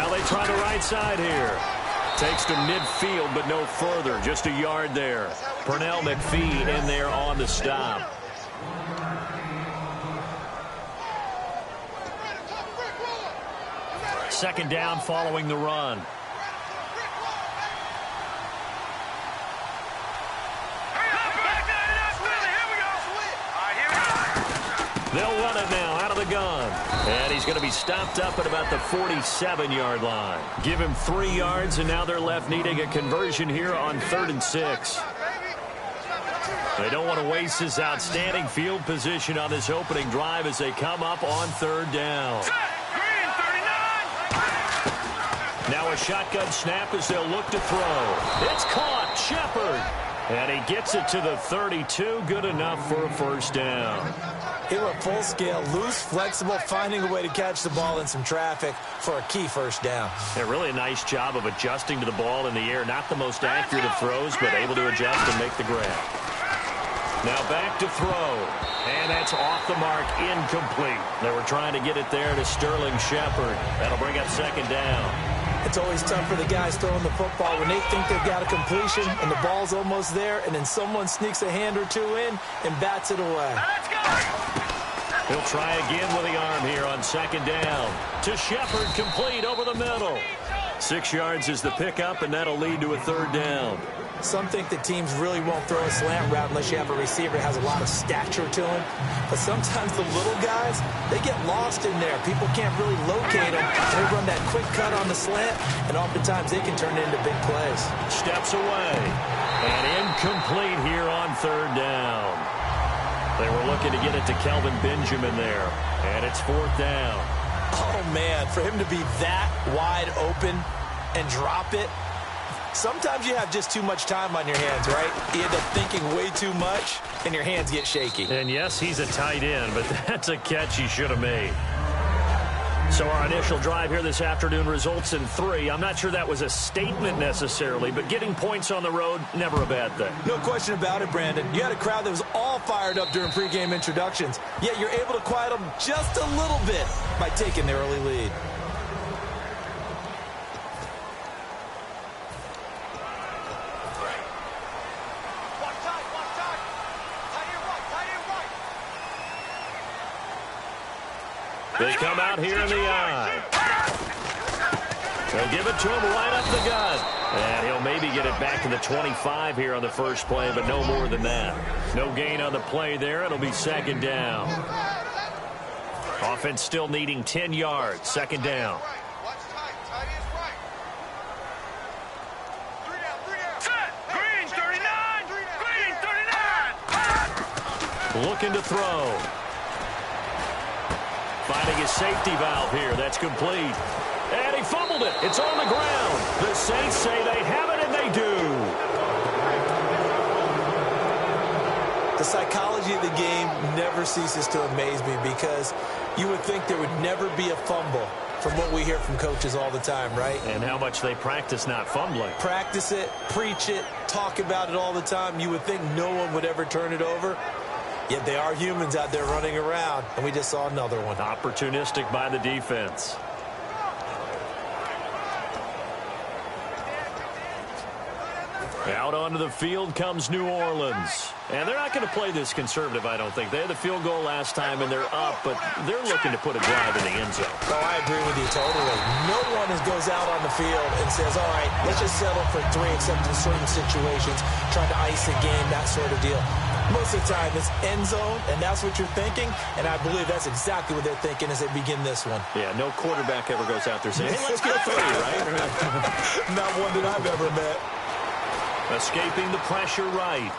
Now they try the right side here. Takes to midfield, but no further. Just a yard there. Pernell McPhee in there on the stop. Second down following the run. They'll run it now out of the gun. And he's going to be stopped up at about the 47-yard line. Give him 3 yards, and now they're left needing a conversion here on 3rd and 6. They don't want to waste this outstanding field position on this opening drive as they come up on 3rd down. Now a shotgun snap as they'll look to throw. It's caught. Shepard. And he gets it to the 32. Good enough for a first down. He went full scale, loose, flexible, finding a way to catch the ball in some traffic for a key first down. Yeah, really a nice job of adjusting to the ball in the air. Not the most accurate of throws, but able to adjust and make the grab. Now back to throw. And that's off the mark, incomplete. They were trying to get it there to Sterling Shepard. That'll bring up 2nd down. It's always tough for the guys throwing the football when they think they've got a completion and the ball's almost there, and then someone sneaks a hand or two in and bats it away. Let's go! He'll try again with the arm here on 2nd down. To Shepard, complete over the middle. 6 yards is the pickup, and that'll lead to a 3rd down. Some think that teams really won't throw a slant route unless you have a receiver that has a lot of stature to him. But sometimes the little guys, they get lost in there. People can't really locate them. They run that quick cut on the slant, and oftentimes they can turn it into big plays. Steps away. And incomplete here on 3rd down. They were looking to get it to Kelvin Benjamin there. And it's 4th down. Oh, man, for him to be that wide open and drop it, sometimes you have just too much time on your hands, right? You end up thinking way too much, and your hands get shaky. And yes, he's a tight end, but that's a catch he should have made. So our initial drive here this afternoon results in 3. I'm not sure that was a statement necessarily, but getting points on the road, never a bad thing. No question about it, Brandon. You had a crowd that was all fired up during pregame introductions, yet you're able to quiet them just a little bit by taking the early lead. They come out here in the eye. They'll give it to him right up the gut. And he'll maybe get it back to the 25 here on the first play, but no more than that. No gain on the play there. It'll be 2nd down. Offense still needing 10 yards. 2nd down. Green 39! Green 39! Looking to throw. Finding his safety valve here. That's complete. And he fumbled it. It's on the ground. The Saints say they have it, and they do. The psychology of the game never ceases to amaze me because you would think there would never be a fumble from what we hear from coaches all the time, right? And how much they practice not fumbling. Practice it, preach it, talk about it all the time. You would think no one would ever turn it over. Yet they are humans out there running around, and we just saw another one. Opportunistic by the defense. Out onto the field comes New Orleans. And they're not going to play this conservative, I don't think. They had the field goal last time, and they're up, but they're looking to put a drive in the end zone. Oh, I agree with you totally. No one goes out on the field and says, all right, let's just settle for 3, except in certain situations, trying to ice a game, that sort of deal. Most of the time, it's end zone, and that's what you're thinking, and I believe that's exactly what they're thinking as they begin this one. Yeah, no quarterback ever goes out there saying, hey, let's get 3, right? Not one that I've ever met. Escaping the pressure right.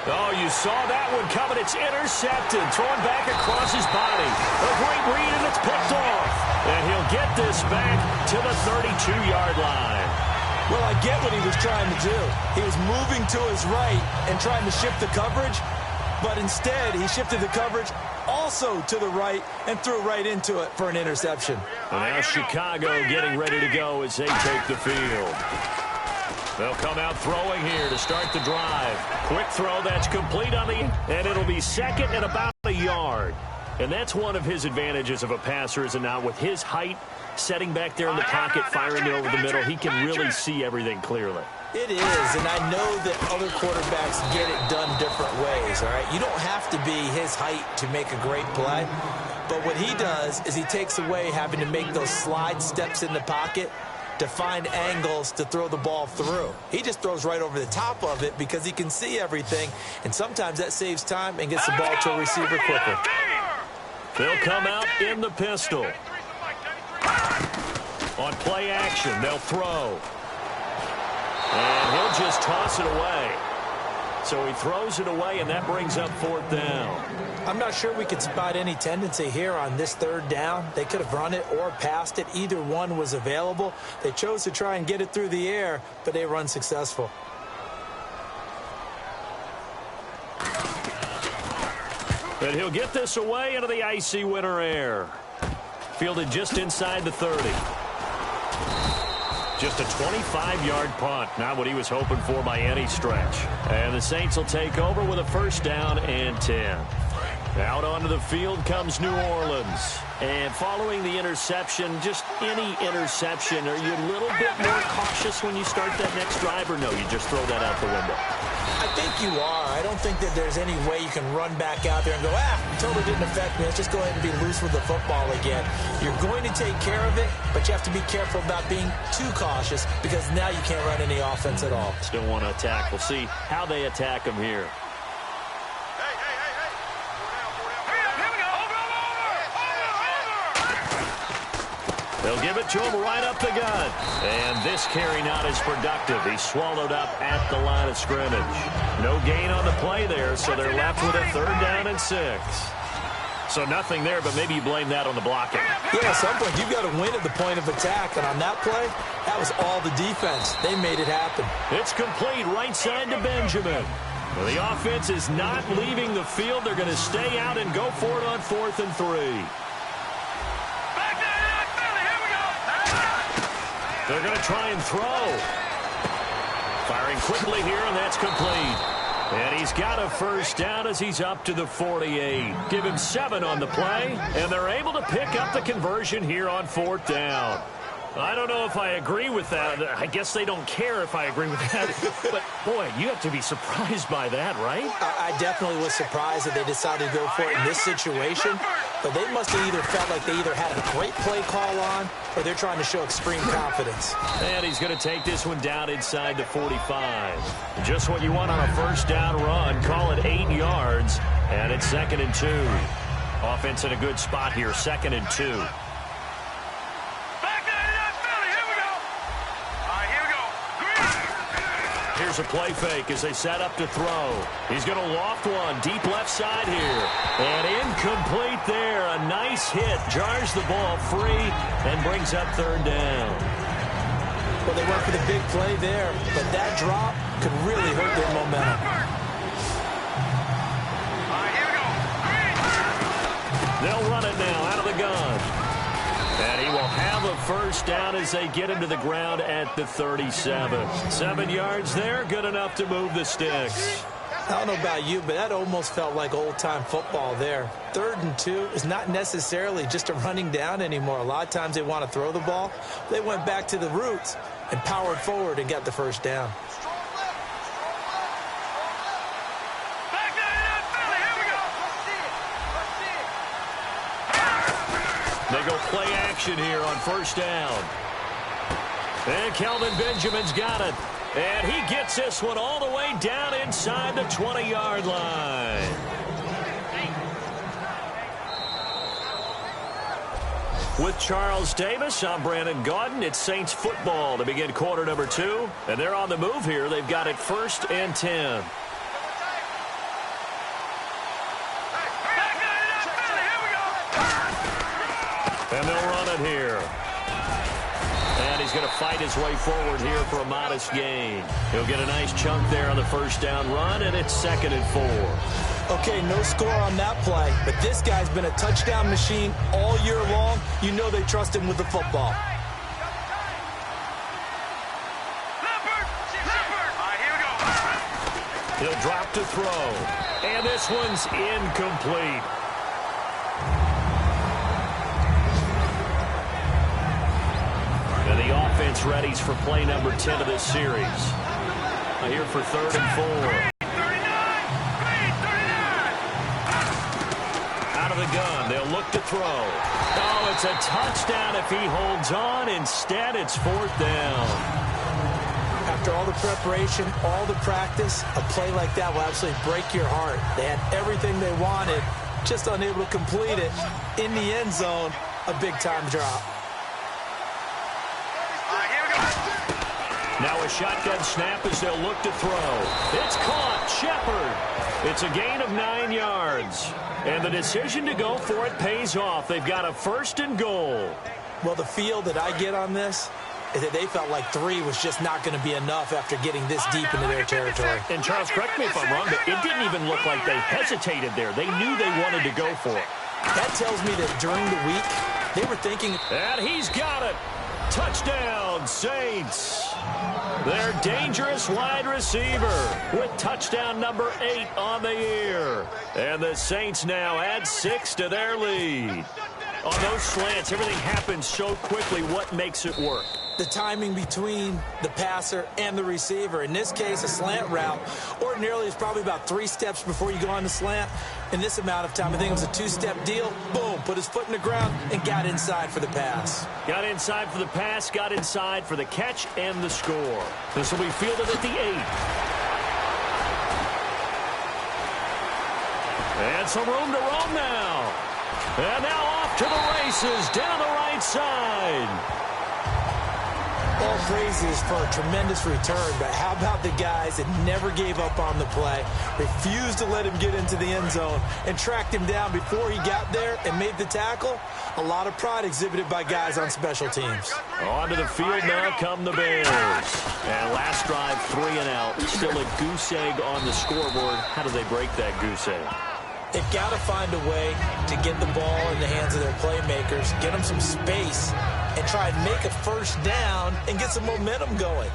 Oh, you saw that one coming. It's intercepted. Thrown back across his body. A great read, and it's picked off. And he'll get this back to the 32-yard line. Well, I get what he was trying to do. He was moving to his right and trying to shift the coverage, but instead he shifted the coverage also to the right and threw right into it for an interception. And now Chicago getting ready to go as they take the field. They'll come out throwing here to start the drive. Quick throw that's complete on the, and it'll be 2nd and about a yard. And that's one of his advantages of a passer, is it not? With his height, setting back there in the pocket, firing it over the middle, he can really see everything clearly. It is, and I know that other quarterbacks get it done different ways, all right? You don't have to be his height to make a great play, but what he does is he takes away having to make those slide steps in the pocket to find angles to throw the ball through. He just throws right over the top of it because he can see everything, and sometimes that saves time and gets the ball to a receiver quicker. They'll come out in the pistol. On play action, they'll throw. And he'll just toss it away. So he throws it away, and that brings up 4th down. I'm not sure we could spot any tendency here on this 3rd down. They could have run it or passed it. Either one was available. They chose to try and get it through the air, but they were unsuccessful. And he'll get this away into the icy winter air. Fielded just inside the 30. Just a 25-yard punt. Not what he was hoping for by any stretch. And the Saints will take over with a 1st down and 10. Out onto the field comes New Orleans. And following the interception, just any interception, are you a little bit more cautious when you start that next drive, or no, you just throw that out the window? I think you are. I don't think that there's any way you can run back out there and go, totally didn't affect me. Let's just go ahead and be loose with the football again. You're going to take care of it, but you have to be careful about being too cautious because now you can't run any offense at all. Still want to attack. We'll see how they attack him here. They'll give it to him right up the gut. And this carry not as productive. He's swallowed up at the line of scrimmage. No gain on the play there, so they're left with a 3rd down and 6. So nothing there, but maybe you blame that on the blocking. Yeah, at some point you've got to win at the point of attack. And on that play, that was all the defense. They made it happen. It's complete right side to Benjamin. Well, the offense is not leaving the field. They're going to stay out and go for it on 4th and 3. They're going to try and throw. Firing quickly here, and that's complete. And he's got a 1st down as he's up to the 48. Give him 7 on the play, and they're able to pick up the conversion here on 4th down. I don't know if I agree with that. I guess they don't care if I agree with that. But, boy, you have to be surprised by that, right? I definitely was surprised that they decided to go for it in this situation. But they must have either felt like they either had a great play call on or they're trying to show extreme confidence. And he's going to take this one down inside the 45. Just what you want on a 1st down run. Call it 8 yards, and it's 2nd and 2. Offense in a good spot here, 2nd and 2. Here's a play fake as they set up to throw. He's going to loft one deep left side here. And incomplete there. A nice hit. Jars the ball free and brings up 3rd down. Well, they went for the big play there, but that drop could really hurt their momentum. They'll run it now out of the gun. And he will have a 1st down as they get him to the ground at the 37. 7 yards there, good enough to move the sticks. I don't know about you, but that almost felt like old-time football there. 3rd and 2 is not necessarily just a running down anymore. A lot of times they want to throw the ball. They went back to the roots and powered forward and got the 1st down. They go play action here on 1st down. And Kelvin Benjamin's got it. And he gets this one all the way down inside the 20-yard line. With Charles Davis, I'm Brandon Gaudin. It's Saints football to begin quarter number 2. And they're on the move here. They've got it 1st and 10. And they'll run it here. And he's going to fight his way forward here for a modest gain. He'll get a nice chunk there on the 1st down run, and it's 2nd and 4. Okay, no score on that play, but this guy's been a touchdown machine all year long. You know they trust him with the football. He'll drop to throw. And this one's incomplete. offense readies for play number 10 of this series. Here for 3rd and 4. 39! Green, 39! Out of the gun, they'll look to throw. Oh, it's a touchdown if he holds on. Instead, it's 4th down. After all the preparation, all the practice, a play like that will absolutely break your heart. They had everything they wanted, just unable to complete it. In the end zone, a big-time drop. Here we go. Now a shotgun snap as they'll look to throw. It's caught. Shepard. It's a gain of 9 yards. And the decision to go for it pays off. They've got a 1st and goal. Well, the feel that I get on this is that they felt like 3 was just not going to be enough after getting this deep into their territory. And Charles, correct me if I'm wrong, but it didn't even look like they hesitated there. They knew they wanted to go for it. That tells me that during the week, they were thinking... And he's got it. Touchdown, Saints. Their dangerous wide receiver with touchdown number 8 on the year. And the Saints now add 6 to their lead. On those slants, everything happens so quickly. What makes it work? The timing between the passer and the receiver. In this case, a slant route ordinarily is probably about 3 steps before you go on the slant. In this amount of time, I think it was a 2-step deal. Boom, put his foot in the ground and got inside for the pass. Got inside for the pass, got inside for the catch and the score. This will be fielded at the 8. And some room to roam now. And now off to the races down the right side. All praises for a tremendous return, but how about the guys that never gave up on the play, refused to let him get into the end zone, and tracked him down before he got there and made the tackle? A lot of pride exhibited by guys on special teams. Onto the field now come the Bears. And last drive, 3 and out. Still a goose egg on the scoreboard. How do they break that goose egg? They've got to find a way to get the ball in the hands of their playmakers, get them some space, and try and make a 1st down and get some momentum going.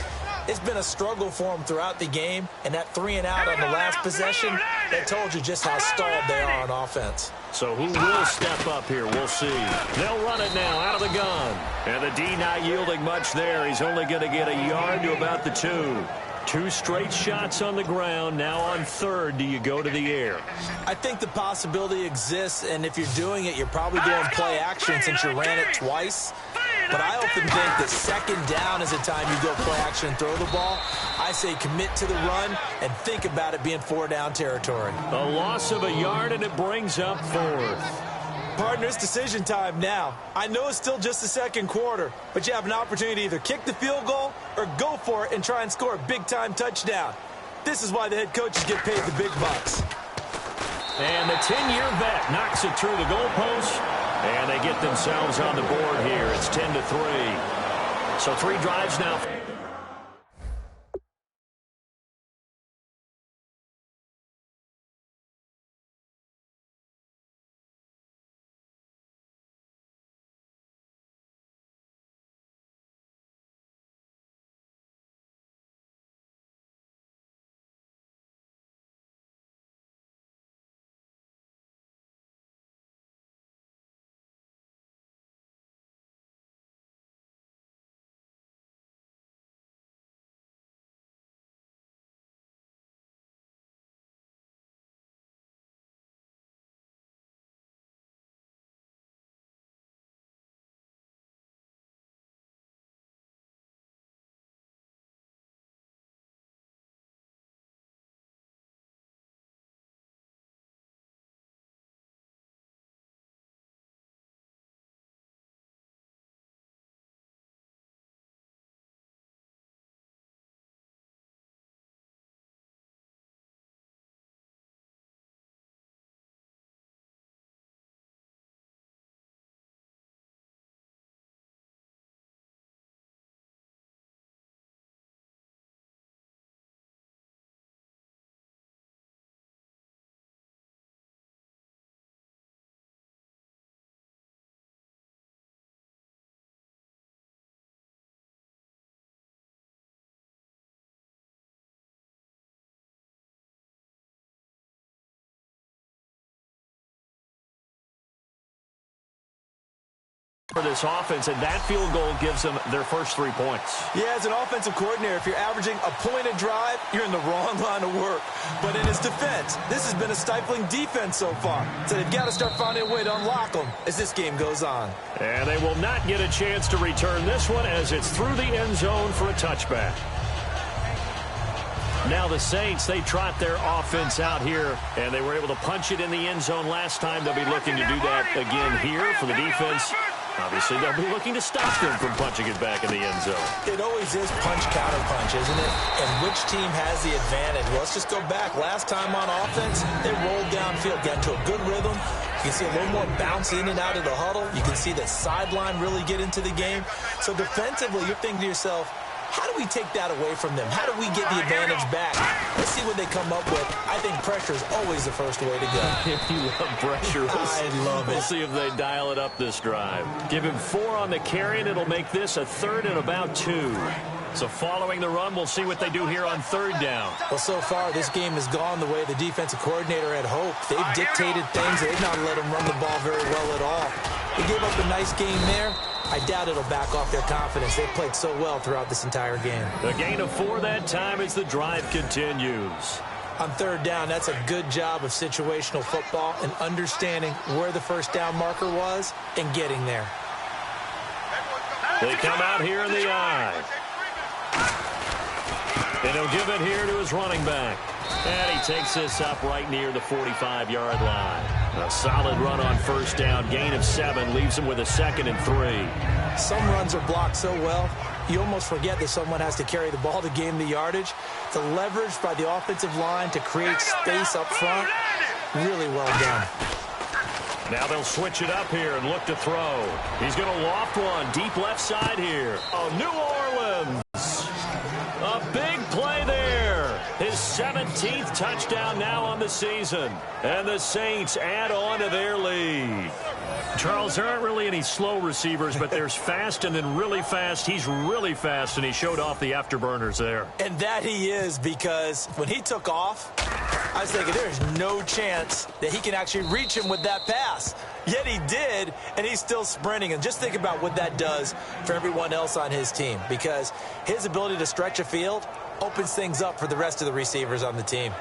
It's been a struggle for them throughout the game, and that 3 and out on the last possession, that told you just how stalled they are on offense. So who will step up here? We'll see. They'll run it now out of the gun. And the D not yielding much there. He's only going to get a yard to about the 2. 2 straight shots on the ground. Now on 3rd, do you go to the air? I think the possibility exists, and if you're doing it, you're probably going play action since you ran it twice. But I often think that 2nd down is the time you go play action and throw the ball. I say commit to the run and think about it being 4-down territory. A loss of a yard, and it brings up 4th. Partner, it's decision time now. I know it's still just the 2nd quarter, but you have an opportunity to either kick the field goal or go for it and try and score a big-time touchdown. This is why the head coaches get paid the big bucks. And the 10-year vet knocks it through the goalpost, and they get themselves on the board here. It's 10-3. So 3 drives now. for this offense, and that field goal gives them their first 3 points. Yeah, as an offensive coordinator, if you're averaging a point a drive, you're in the wrong line of work. But in his defense, this has been a stifling defense so far. So they've got to start finding a way to unlock them as this game goes on. And they will not get a chance to return this one as it's through the end zone for a touchback. Now the Saints, they trot their offense out here, and they were able to punch it in the end zone last time. They'll be looking to do that again here for the defense. Obviously, they'll be looking to stop them from punching it back in the end zone. It always is punch-counter-punch, isn't it? And which team has the advantage? Well, let's just go back. Last time on offense, they rolled downfield, got into a good rhythm. You can see a little more bounce in and out of the huddle. You can see the sideline really get into the game. So defensively, you're thinking to yourself, how do we take that away from them? How do we get the advantage back? Let's see what they come up with. I think pressure is always the first way to go. You love pressure. I love it. We'll see if they dial it up this drive. Give him 4 on the carry, and it'll make this a 3rd and about 2. So following the run, we'll see what they do here on 3rd down. Well, so far, this game has gone the way the defensive coordinator had hoped. They've dictated things. They've not let them run the ball very well at all. They gave up a nice game there. I doubt it'll back off their confidence. They've played so well throughout this entire game. A gain of 4 that time as the drive continues. On 3rd down, that's a good job of situational football and understanding where the first down marker was and getting there. They come out here in the eye. And he'll give it here to his running back. And he takes this up right near the 45-yard line. A solid run on 1st down. Gain of 7 leaves him with a 2nd and 3. Some runs are blocked so well, you almost forget that someone has to carry the ball to gain the yardage. The leverage by the offensive line to create space up front, really well done. Now they'll switch it up here and look to throw. He's going to loft one deep left side here. Oh, New Orleans. A big play there. His 17th touchdown now on the season. And the Saints add on to their lead. Charles, there aren't really any slow receivers, but there's fast and then really fast. He's really fast, and he showed off the afterburners there. And that he is, because when he took off, I was thinking there's no chance that he can actually reach him with that pass. Yet he did, and he's still sprinting. And just think about what that does for everyone else on his team, because his ability to stretch a field opens things up for the rest of the receivers on the team.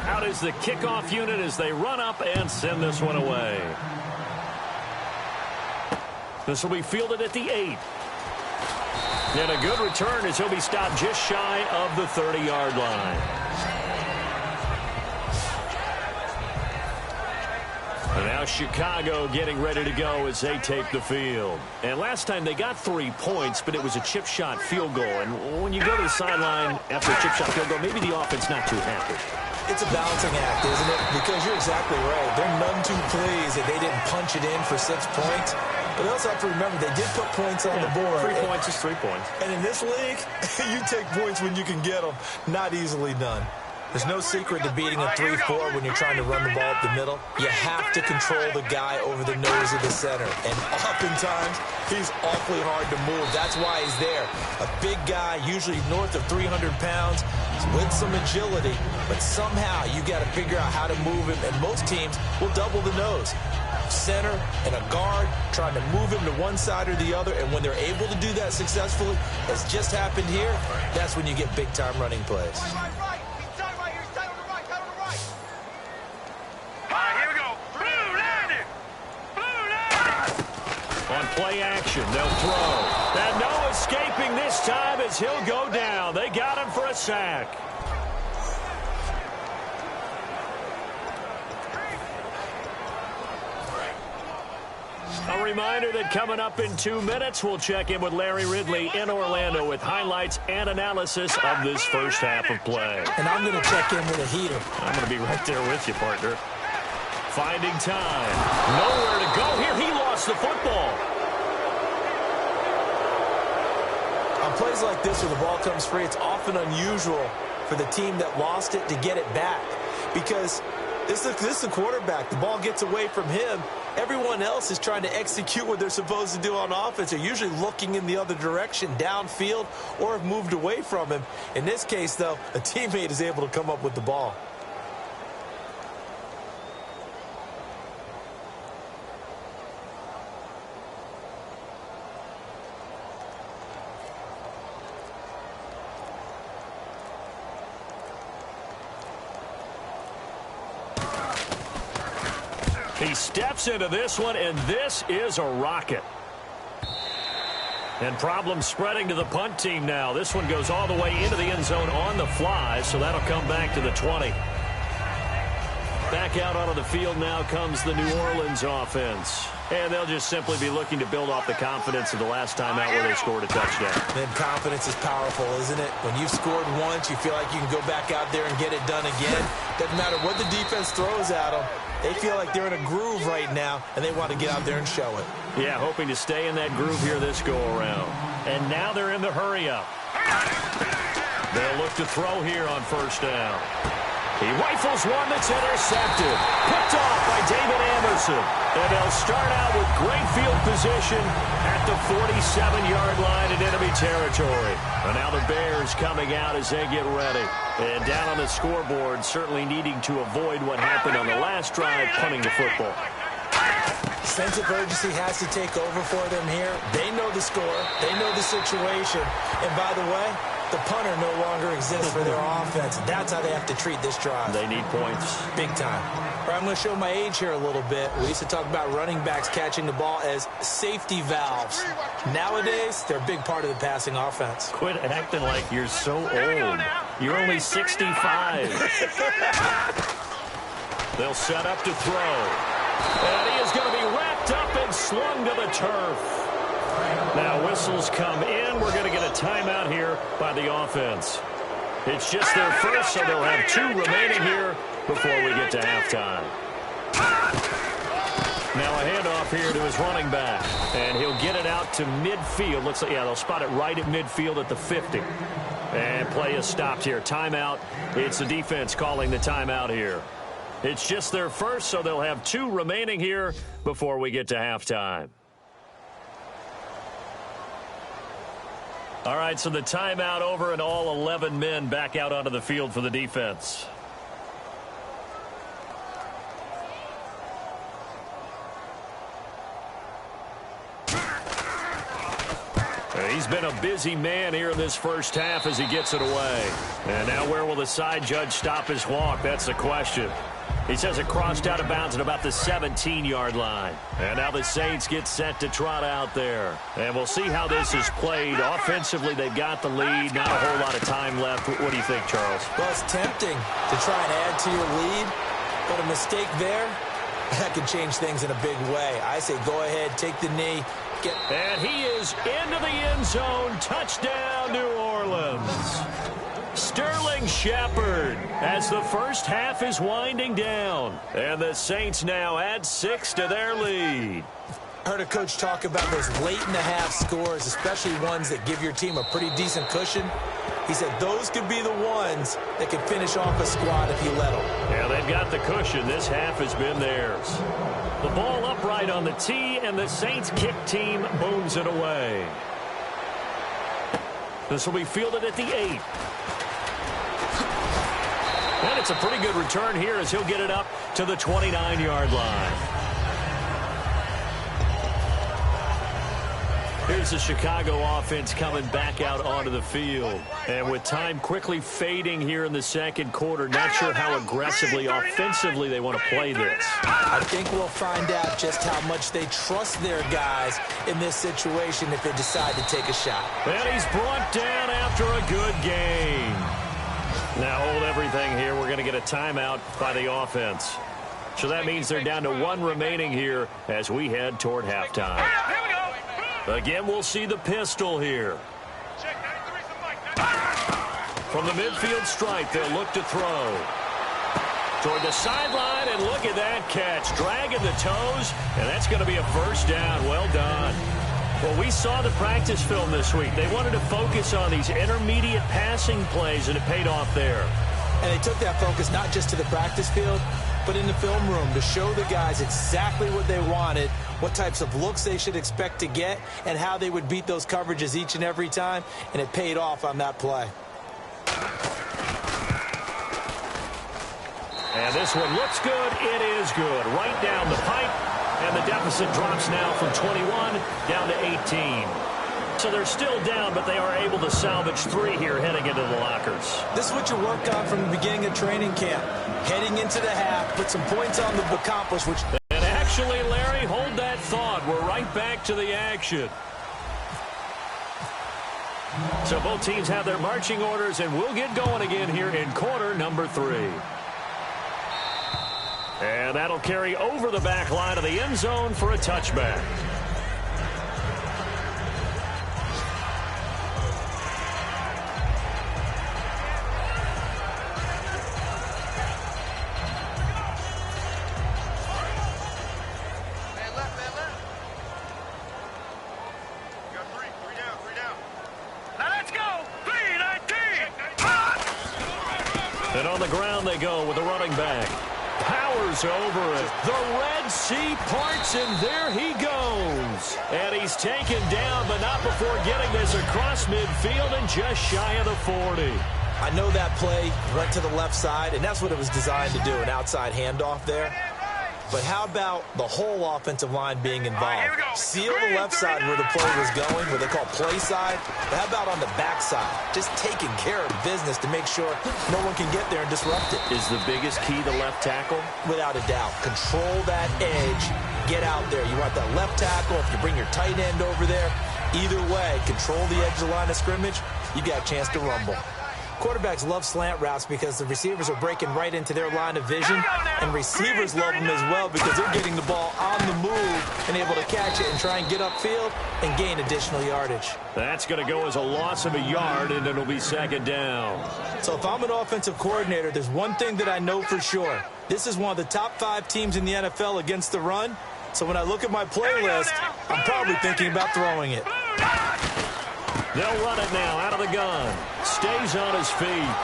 Out is the kickoff unit as they run up and send this one away. This will be fielded at the 8. And a good return as he'll be stopped just shy of the 30-yard line. And now Chicago getting ready to go as they take the field. And last time they got 3 points, but it was a chip shot field goal. And when you go to the sideline after a chip shot field goal, maybe the offense not too happy. It's a balancing act, isn't it? Because you're exactly right. They're none too pleased that they didn't punch it in for 6 points. But they also have to remember they did put points on the board. 3 points is 3 points. And in this league, you take points when you can get them. Not easily done. There's no secret to beating a 3-4 when you're trying to run the ball up the middle. You have to control the guy over the nose of the center. And oftentimes, he's awfully hard to move. That's why he's there. A big guy, usually north of 300 pounds, with some agility. But somehow, you got to figure out how to move him. And most teams will double the nose. Center and a guard trying to move him to one side or the other. And when they're able to do that successfully, as just happened here, that's when you get big-time running plays. On play action, they'll throw. And no escaping this time as he'll go down. They got him for a sack. A reminder that coming up in 2 minutes, we'll check in with Larry Ridley in Orlando with highlights and analysis of this first half of play. And I'm going to check in with a heater. I'm going to be right there with you, partner. Finding time. Nowhere to go here. He lost the football. On plays like this where the ball comes free, it's often unusual for the team that lost it to get it back. Because this is the quarterback. The ball gets away from him. Everyone else is trying to execute what they're supposed to do on offense. They're usually looking in the other direction, downfield, or have moved away from him. In this case, though, a teammate is able to come up with the ball. He steps into this one, and this is a rocket. And problems spreading to the punt team now. This one goes all the way into the end zone on the fly, so that'll come back to the 20. Back out onto the field now comes the New Orleans offense. And they'll just simply be looking to build off the confidence of the last time out where they scored a touchdown. Then confidence is powerful, isn't it? When you've scored once, you feel like you can go back out there and get it done again. Doesn't matter what the defense throws at them. They feel like they're in a groove right now, and they want to get out there and show it. Yeah, hoping to stay in that groove here this go-around. And now they're in the hurry-up. They'll look to throw here on first down. He rifles one that's intercepted. Picked off by David Anderson. And they'll start out with great field position at the 47-yard line in enemy territory. And now the Bears coming out as they get ready. And down on the scoreboard, certainly needing to avoid what happened on the last drive, punting the football. Sense of urgency has to take over for them here. They know the score. They know the situation. And by the way, the punter no longer exists for their offense. That's how they have to treat this drive. They need points. Big time. All right, I'm going to show my age here a little bit. We used to talk about running backs catching the ball as safety valves. Nowadays, they're a big part of the passing offense. Quit acting like you're so old. You're only 65. They'll set up to throw. And he is going to be wrapped up and slung to the turf. Now whistles come in. We're going to get a timeout here by the offense. It's just their first, so they'll have 2 remaining here before we get to halftime. Now a handoff here to his running back. And he'll get it out to midfield. Looks like, yeah, they'll spot it right at midfield at the 50. And play is stopped here. Timeout. It's the defense calling the timeout here. It's just their first, so they'll have 2 remaining here before we get to halftime. All right, so the timeout over and all 11 men back out onto the field for the defense. He's been a busy man here in this first half as he gets it away. And now where will the side judge stop his walk? That's the question. He says it crossed out of bounds at about the 17-yard line. And now the Saints get set to trot out there. And we'll see how this is played. Offensively, they've got the lead. Not a whole lot of time left. What do you think, Charles? Well, it's tempting to try and add to your lead, but a mistake there, that could change things in a big way. I say go ahead, take the knee. And he is into the end zone. Touchdown, New Orleans. Sterling Shepard as the first half is winding down. And the Saints now add 6 to their lead. I heard a coach talk about those late-in-the-half scores, especially ones that give your team a pretty decent cushion. He said those could be the ones that could finish off a squad if you let them. Yeah, they've got the cushion. This half has been theirs. The ball upright on the tee, and the Saints kick team booms it away. This will be fielded at the 8. And it's a pretty good return here as he'll get it up to the 29-yard line. Here's the Chicago offense coming back out onto the field. And with time quickly fading here in the second quarter, not sure how aggressively, offensively they want to play this. I think we'll find out just how much they trust their guys in this situation if they decide to take a shot. And he's brought down after a good game. Now hold everything here. We're going to get a timeout by the offense. So that means they're down to 1 remaining here as we head toward halftime. Again, we'll see the pistol here. From the midfield stripe, they'll look to throw. Toward the sideline, and look at that catch. Dragging the toes, and that's going to be a first down. Well done. Well, we saw the practice film this week. They wanted to focus on these intermediate passing plays, and it paid off there. And they took that focus not just to the practice field, but in the film room to show the guys exactly what they wanted, what types of looks they should expect to get, and how they would beat those coverages each and every time, and it paid off on that play. And this one looks good. It is good. Right down the pipe. And the deficit drops now from 21 down to 18. So they're still down, but they are able to salvage 3 here heading into the lockers. This is what you worked on from the beginning of training camp. Heading into the half, put some points on the accomplish, which... An Actually, Larry, hold that thought. We're right back to the action. So both teams have their marching orders, and we'll get going again here in quarter number 3. And that'll carry over the back line of the end zone for a touchback. And on the ground they go with the running back. Powers over it. The Red Sea parts, and there he goes. And he's taken down, but not before getting this across midfield and just shy of the 40. I know that play went to the left side, and that's what it was designed to do, an outside handoff there. But how about the whole offensive line being involved? Seal the left side where the play was going, what they call play side. But how about on the back side? Just taking care of business to make sure no one can get there and disrupt it. Is the biggest key the left tackle? Without a doubt. Control that edge. Get out there. You want that left tackle. If you bring your tight end over there, either way, control the edge of the line of scrimmage, you got a chance to rumble. Quarterbacks love slant routes because the receivers are breaking right into their line of vision, and receivers love them as well because they're getting the ball on the move and able to catch it and try and get upfield and gain additional yardage. That's going to go as a loss of a yard, and it'll be second down. So if I'm an offensive coordinator, there's one thing that I know for sure. This is one of the top 5 teams in the NFL against the run. So when I look at my playlist, I'm probably thinking about throwing it. They'll run it now out of the gun. Stays on his feet.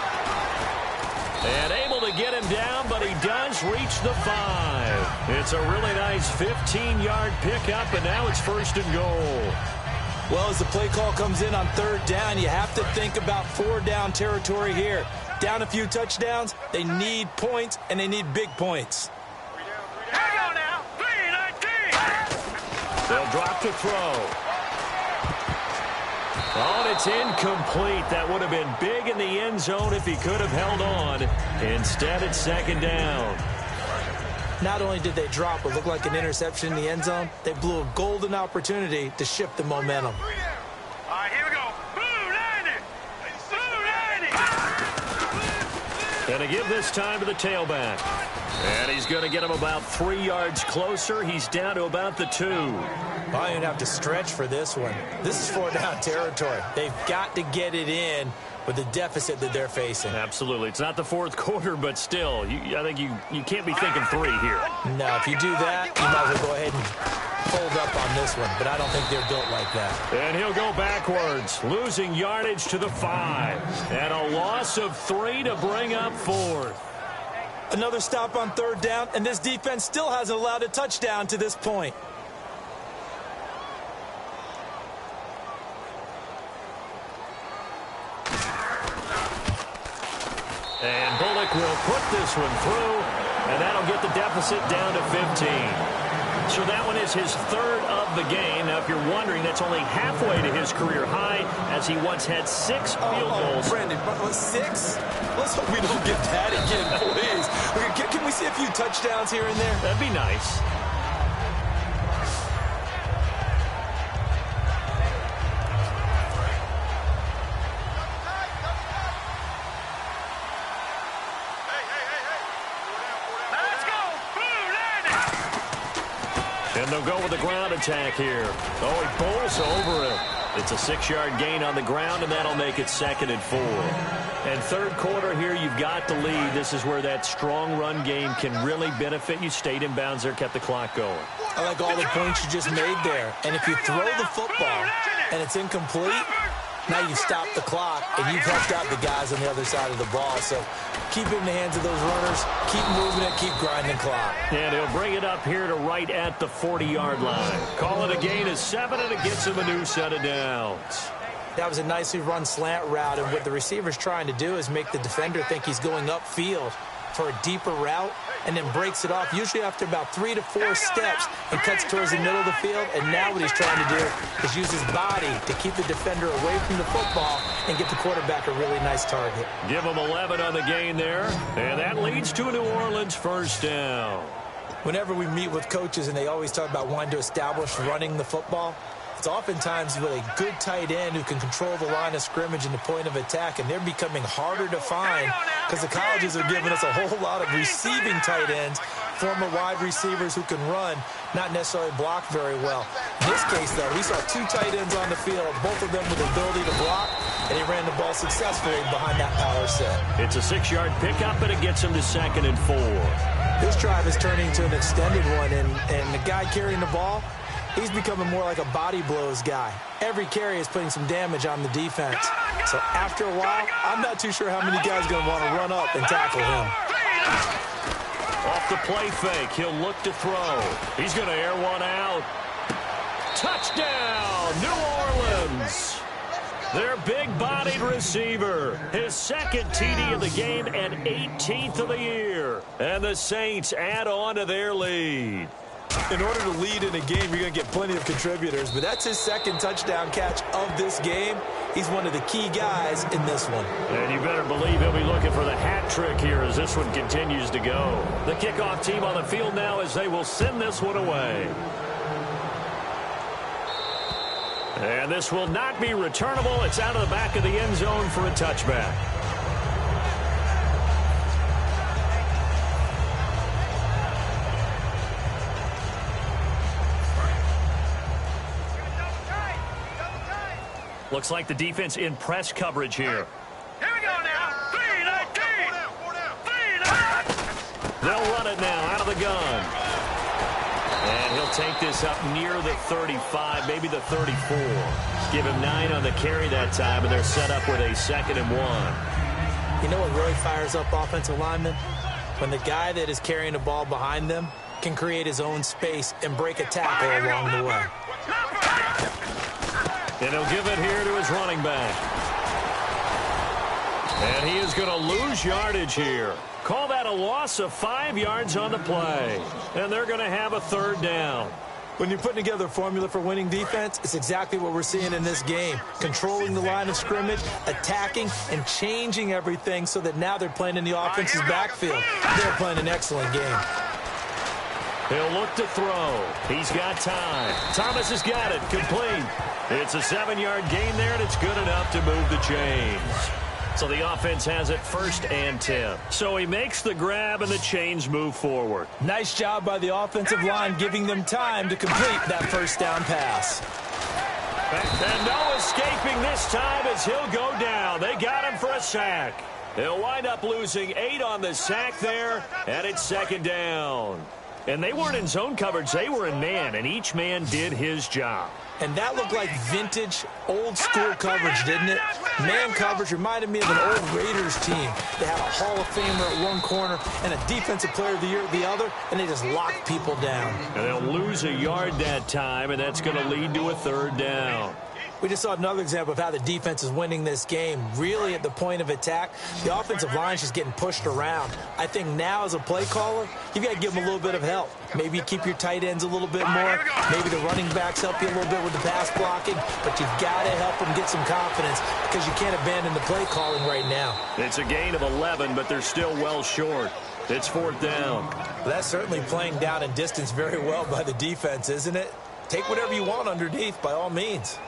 And able to get him down, but he does reach the 5. It's a really nice 15-yard pickup, and now it's first and goal. Well, as the play call comes in on third down, you have to think about 4-down territory here. Down a few touchdowns, they need points, and they need big points. Hang on now. 3-19. They'll drop to throw. Oh, and it's incomplete. That would have been big in the end zone if he could have held on. Instead, it's second down. Not only did they drop what looked like an interception in the end zone, they blew a golden opportunity to shift the momentum. All right, here we go. Blue 90. Blue 90. And to give this time to the tailback. And he's going to get him about 3 yards closer. He's down to about the 2. I don't even have to stretch for this one. This is 4-down territory. They've got to get it in with the deficit that they're facing. Absolutely. It's not the fourth quarter, but still, I think you can't be thinking 3 here. No, if you do that, you might as well go ahead and fold up on this one, but I don't think they're built like that. And he'll go backwards, losing yardage to the 5. And a loss of 3 to bring up 4th. Another stop on third down, and this defense still hasn't allowed a touchdown to this point. And Bullock will put this one through, and that'll get the deficit down to 15. So that one is his 3rd of the game. Now, if you're wondering, that's only halfway to his career high, as he once had 6 field goals. Brandon, 6? Let's hope we don't get that again, please. Can we see a few touchdowns here and there? That'd be nice. And they'll go with the ground attack here. Oh, he bowls over it. It's a 6-yard gain on the ground, and that'll make it 2nd and 4. And third quarter here, you've got the lead. This is where that strong run game can really benefit you. Stayed in bounds there, kept the clock going. I like all the points you just made there. And if you throw the football and it's incomplete, now you've stopped the clock, and you've helped out the guys on the other side of the ball. So keep it in the hands of those runners. Keep moving it. Keep grinding clock. And he'll bring it up here to right at the 40-yard line. Call it a gain of 7, and it gets him a new set of downs. That was a nicely run slant route, and what the receiver's trying to do is make the defender think he's going upfield for a deeper route, and then breaks it off, usually after about 3 to 4 steps, and cuts towards the middle of the field. And now what he's trying to do is use his body to keep the defender away from the football and get the quarterback a really nice target. Give him 11 on the gain there, and that leads to a New Orleans first down. Whenever we meet with coaches and they always talk about wanting to establish running the football, it's oftentimes with a good tight end who can control the line of scrimmage and the point of attack, and they're becoming harder to find because the colleges are giving us a whole lot of receiving tight ends, former wide receivers who can run, not necessarily block very well. In this case, though, we saw two tight ends on the field, both of them with the ability to block, and he ran the ball successfully behind that power set. It's a 6-yard pickup, and it gets him to 2nd and 4. This drive is turning into an extended one, and the guy carrying the ball, he's becoming more like a body blows guy. Every carry is putting some damage on the defense. So after a while, I'm not too sure how many guys are going to want to run up and tackle him. Off the play fake, he'll look to throw. He's going to air one out. Touchdown, New Orleans. Their big-bodied receiver, his 2nd TD of the game and 18th of the year. And the Saints add on to their lead. In order to lead in a game, you're going to get plenty of contributors, but that's his 2nd touchdown catch of this game. He's one of the key guys in this one. And you better believe he'll be looking for the hat trick here as this one continues to go. The kickoff team on the field now as they will send this one away. And this will not be returnable. It's out of the back of the end zone for a touchback. Looks like the defense in press coverage here. Here we go now. 3-19. They'll run it now out of the gun. And he'll take this up near the 35, maybe the 34. Give him 9 on the carry that time, and they're set up with a 2nd and 1. You know what really fires up offensive linemen? When the guy that is carrying the ball behind them can create his own space and break a tackle along the way. And he'll give it here to his running back. And he is going to lose yardage here. Call that a loss of 5 yards on the play. And they're going to have a 3rd down. When you're putting together a formula for winning defense, it's exactly what we're seeing in this game. Controlling the line of scrimmage, attacking, and changing everything so that now they're playing in the offense's backfield. They're playing an excellent game. He'll look to throw. He's got time. Thomas has got it. Complete. It's a 7-yard gain there, and it's good enough to move the chains. So the offense has it 1st and 10. So he makes the grab, and the chains move forward. Nice job by the offensive line giving them time to complete that 1st down pass. And no escaping this time as he'll go down. They got him for a sack. They'll wind up losing 8 on the sack there, and it's 2nd down. And they weren't in zone coverage. They were in man, and each man did his job. And that looked like vintage, old-school coverage, didn't it? Man coverage reminded me of an old Raiders team. They had a Hall of Famer at one corner and a Defensive Player of the Year at the other, and they just locked people down. And they'll lose a yard that time, and that's going to lead to a 3rd down. We just saw another example of how the defense is winning this game. Really at the point of attack, the offensive line is just getting pushed around. I think now as a play caller, you've got to give them a little bit of help. Maybe you keep your tight ends a little bit more. Maybe the running backs help you a little bit with the pass blocking. But you've got to help them get some confidence because you can't abandon the play calling right now. It's a gain of 11, but they're still well short. It's 4th down. That's certainly playing down and distance very well by the defense, isn't it? Take whatever you want underneath by all means.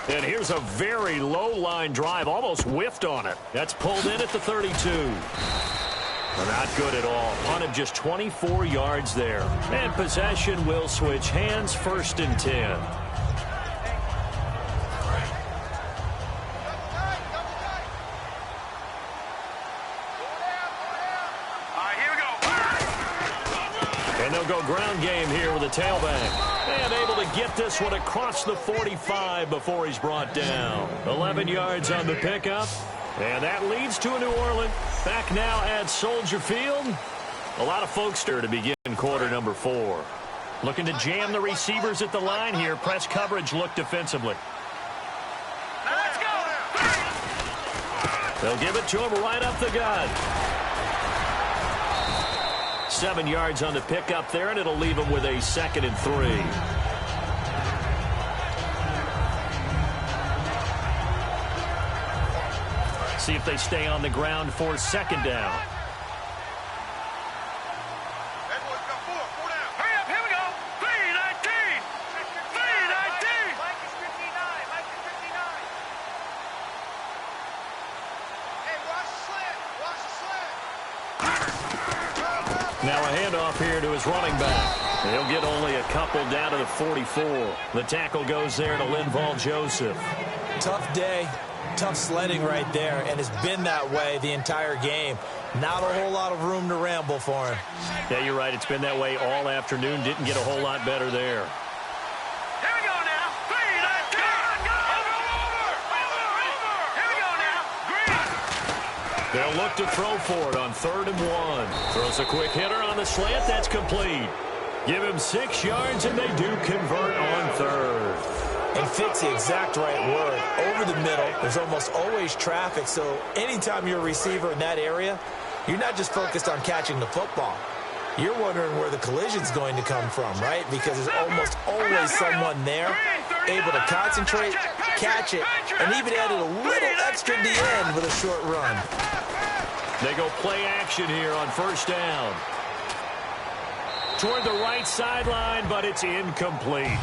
And here's a very low-line drive, almost whiffed on it. That's pulled in at the 32. Not good at all. Punt of just 24 yards there. And possession will switch hands, 1st and 10. And they'll go ground game here with a tailback. And able to get this one across the 45 before he's brought down. 11 yards on the pickup. And that leads to a New Orleans. Back now at Soldier Field. A lot of folks there to begin quarter number 4. Looking to jam the receivers at the line here. Press coverage look defensively. Let's go. They'll give it to him right up the gut. 7 yards on the pickup there, and it'll leave him with a 2nd and 3. See if they stay on the ground for second down. Hurry up, here we go. 3-19. 3-19. Mike is 59. Mike is 59. Hey, watch the slant. Watch the slant. Now a handoff here to his running back. He'll get only a couple down to the 44. The tackle goes there to Linval Joseph. Tough day, tough sledding right there, and it's been that way the entire game. Not a whole lot of room to ramble for him. Yeah, you're right. It's been that way all afternoon. Didn't get a whole lot better there. Here we go now. 3-19. Over. Here we go now. Green. They'll look to throw for it on 3rd and 1. Throws a quick hitter on the slant. That's complete. Give him 6 yards, and they do convert on 3rd. And fit's the exact right word. Over the middle, there's almost always traffic, so anytime you're a receiver in that area, you're not just focused on catching the football. You're wondering where the collision's going to come from, right? Because there's almost always someone there able to concentrate, catch it, and even added a little extra at the end with a short run. They go play action here on 1st down. Toward the right sideline, but it's incomplete.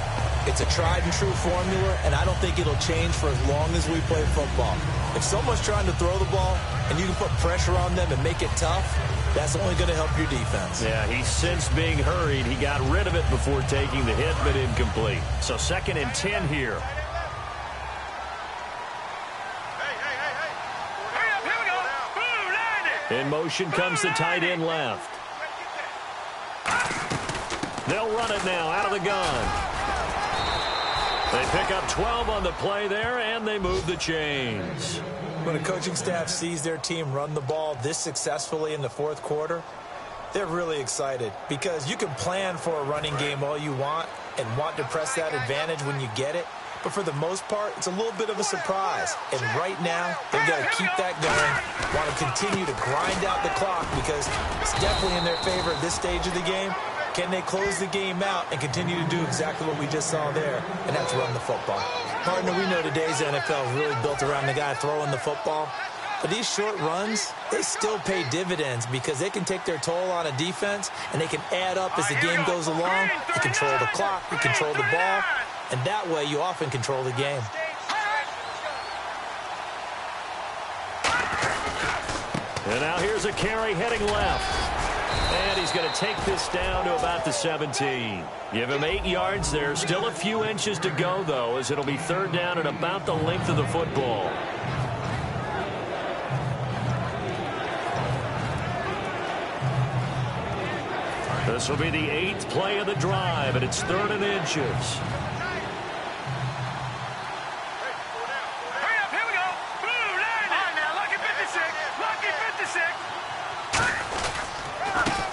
It's a tried-and-true formula, and I don't think it'll change for as long as we play football. If someone's trying to throw the ball and you can put pressure on them and make it tough, that's only going to help your defense. Yeah, he's since being hurried. He got rid of it before taking the hit, but incomplete. So 2nd and 10 here. Hurry up, here we go. Boom, landed. In motion comes the tight end left. They'll run it now out of the gun. They pick up 12 on the play there, and they move the chains. When a coaching staff sees their team run the ball this successfully in the 4th quarter, they're really excited because you can plan for a running game all you want and want to press that advantage when you get it. But for the most part, it's a little bit of a surprise. And right now, they've got to keep that going, want to continue to grind out the clock because it's definitely in their favor at this stage of the game. Can they close the game out and continue to do exactly what we just saw there, and that's run the football? Partner, we know today's NFL is really built around the guy throwing the football, but these short runs, they still pay dividends because they can take their toll on a defense, and they can add up as the game goes along. You control the clock, you control the ball, and that way you often control the game. And now here's a carry heading left. And he's going to take this down to about the 17. Give him 8 yards there. Still a few inches to go, though, as it'll be 3rd down and about the length of the football. This will be the 8th play of the drive, and it's 3rd and inches. Hurry up, here we go. Boom, landed. On now, lucky 56. Lucky 56.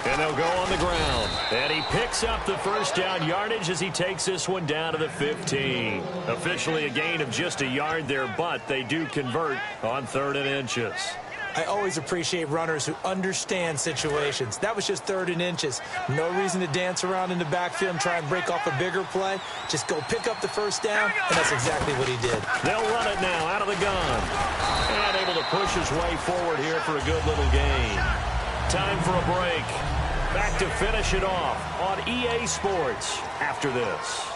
And they'll go on the ground. And he picks up the 1st down yardage as he takes this one down to the 15. Officially a gain of just a yard there, but they do convert on 3rd and inches. I always appreciate runners who understand situations. That was just 3rd and inches. No reason to dance around in the backfield and try and break off a bigger play. Just go pick up the 1st down, and that's exactly what he did. They'll run it now out of the gun. And able to push his way forward here for a good little gain. Time for a break. Back to finish it off on EA Sports after this.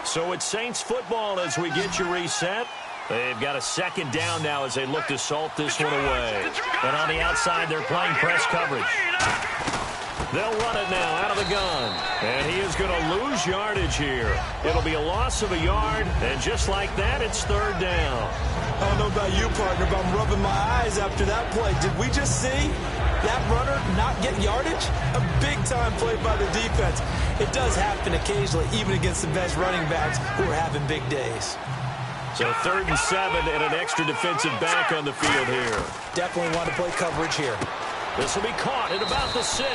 So it's Saints football as we get you reset. They've got a 2nd down now as they look to salt this one away. And on the outside, they're playing press coverage. They'll run it now out of the gun. And he is going to lose yardage here. It'll be a loss of a yard, and just like that, it's 3rd down. I don't know about you, partner, but I'm rubbing my eyes after that play. Did we just see that runner not get yardage? A big-time play by the defense. It does happen occasionally, even against the best running backs who are having big days. So 3rd and 7 and an extra defensive back on the field here. Definitely want to play coverage here. This will be caught at about the 6.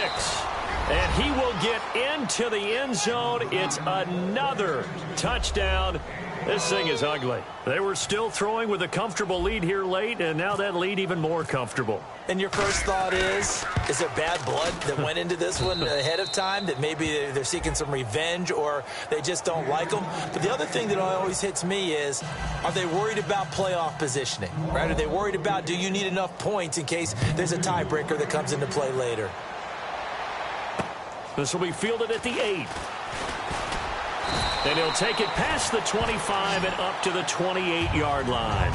And he will get into the end zone. It's another touchdown. This thing is ugly. They were still throwing with a comfortable lead here late, and now that lead even more comfortable. And your first thought is there bad blood that went into this one ahead of time, that maybe they're seeking some revenge or they just don't like them? But the other thing that always hits me is, are they worried about playoff positioning, right? Are they worried about, do you need enough points in case there's a tiebreaker that comes into play later? This will be fielded at the 8. And he'll take it past the 25 and up to the 28-yard line.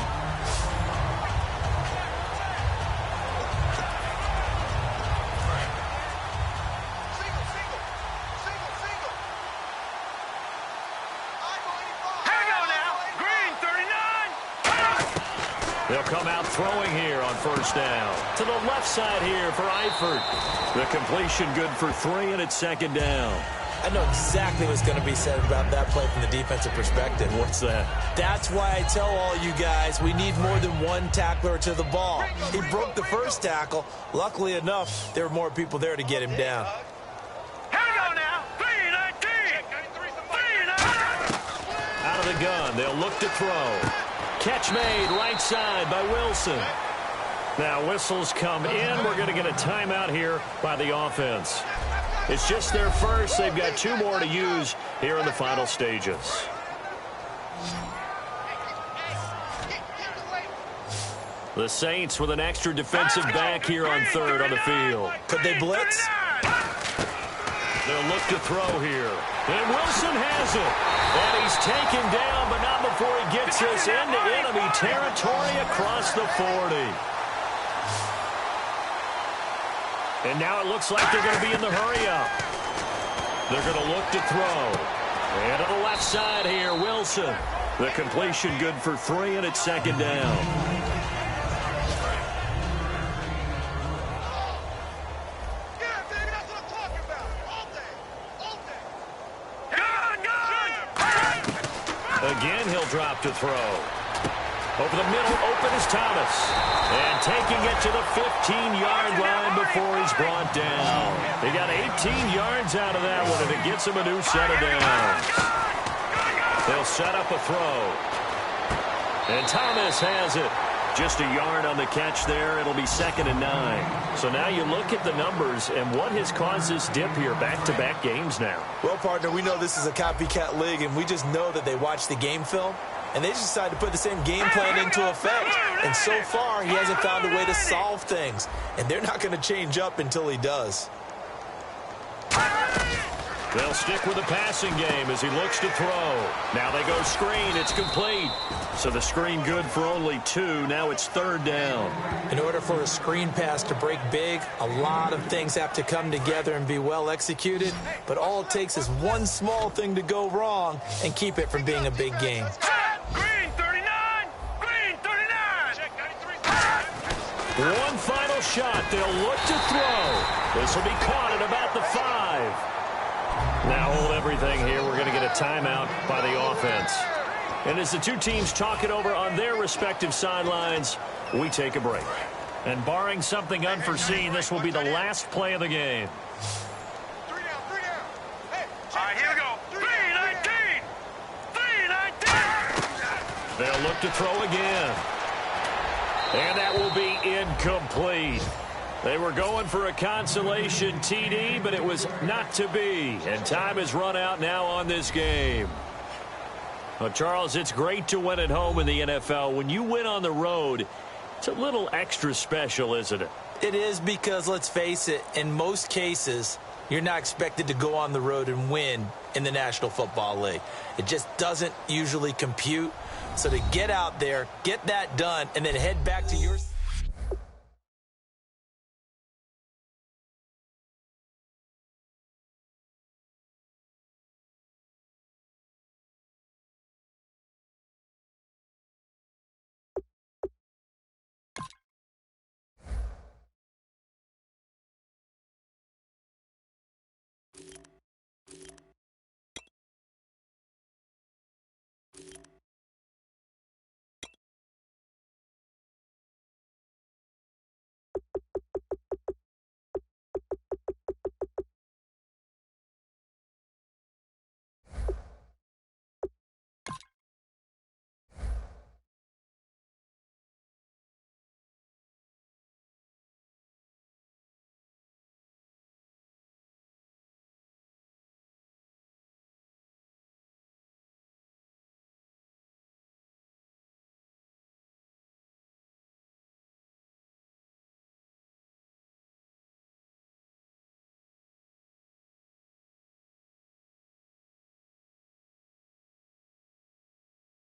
They'll come out throwing here on first down. To the left side here for Eifert. The completion good for 3, and it's second down. I know exactly what's going to be said about that play from the defensive perspective. What's that? That's why I tell all you guys we need more than one tackler to the ball. He broke the first tackle. Luckily enough, there were more people there to get him down. Here we go now. 3-19. Out of the gun, they'll look to throw. Catch made right side by Wilson. Now whistles come in. We're going to get a timeout here by the offense. It's just their first. They've got 2 more to use here in the final stages. The Saints with an extra defensive back here on third on the field. Could they blitz? They'll look to throw here. And Wilson has it. And he's taken down, but not before he gets us into enemy territory across the 40. And now it looks like they're going to be in the hurry-up. They're going to look to throw. And to the left side here, Wilson. The completion good for 3, and it's second down. Again, he'll drop to throw. Over the middle, open is Thomas. And taking it to the 15-yard line before he's brought down. He got 18 yards out of that one, and it gets him a new set of downs. They'll set up a throw. And Thomas has it. Just a yard on the catch there. It'll be 2nd and 9. So now you look at the numbers and what has caused this dip here, back-to-back games now. Well, partner, we know this is a copycat league, and we just know that they watch the game film, and they just decided to put the same game plan into effect. And so far, he hasn't found a way to solve things, and they're not going to change up until he does. They'll stick with the passing game as he looks to throw. Now they go screen. It's complete. So the screen good for only 2. Now it's 3rd down. In order for a screen pass to break big, a lot of things have to come together and be well executed. But all it takes is one small thing to go wrong and keep it from being a big game. Green 39. Green 39. One final shot. They'll look to throw. This will be caught at about the 5. Now hold everything here. We're going to get a timeout by the offense. And as the 2 teams talk it over on their respective sidelines, we take a break. And barring something unforeseen, this will be the last play of the game. 3 down. Hey, all right, here we go. 3-19. 3-19. They'll look to throw again. And that will be incomplete. They were going for a consolation TD, but it was not to be. And time has run out now on this game. Well, Charles, it's great to win at home in the NFL. When you win on the road, it's a little extra special, isn't it? It is, because, let's face it, in most cases, you're not expected to go on the road and win in the National Football League. It just doesn't usually compute. So to get out there, get that done, and then head back to your